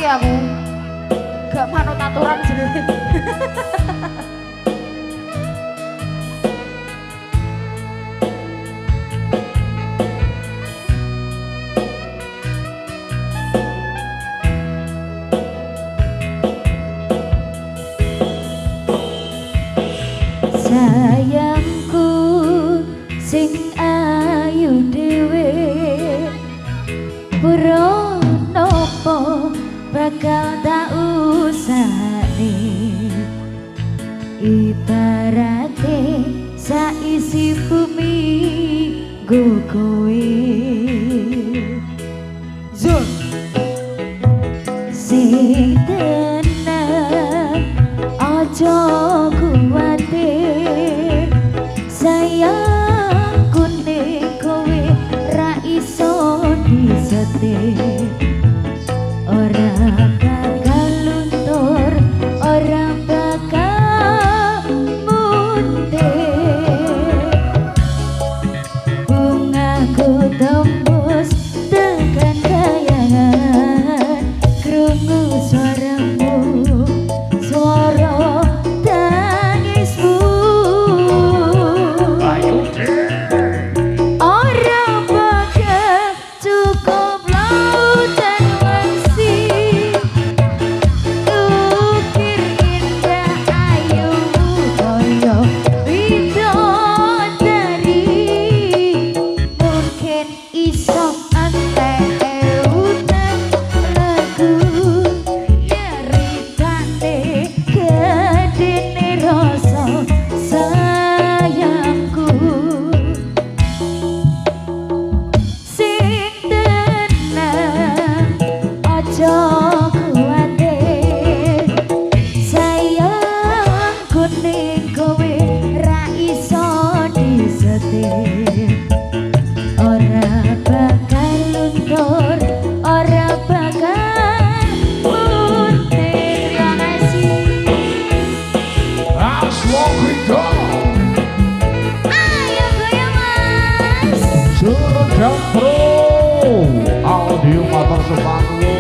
aku. Gak manut aturan jenenge. Sayangku sing ayu dhewe pura nopo bakal tak usahane ibarate saisi bumi go kowe Zul sing tenang aja kuwatir sayangku ning kowe ra iso disetir ora bakal luntur ora bakal mundur bungaku tembus tekan kayangan krungu suaramu suara tangismu orang bakal cukup lautan wangsi ukir indah ayumu koyo bidadari mungkin iso antek utang lagu nyeritane gedene rasa sayangku sing tenang aja kuwatir sayangku ning kowe ra iso disetir ora bakal luntur ora bakal muntir ya kasih As long we go, ayo goyang mas sudah pro audio motor sepatu.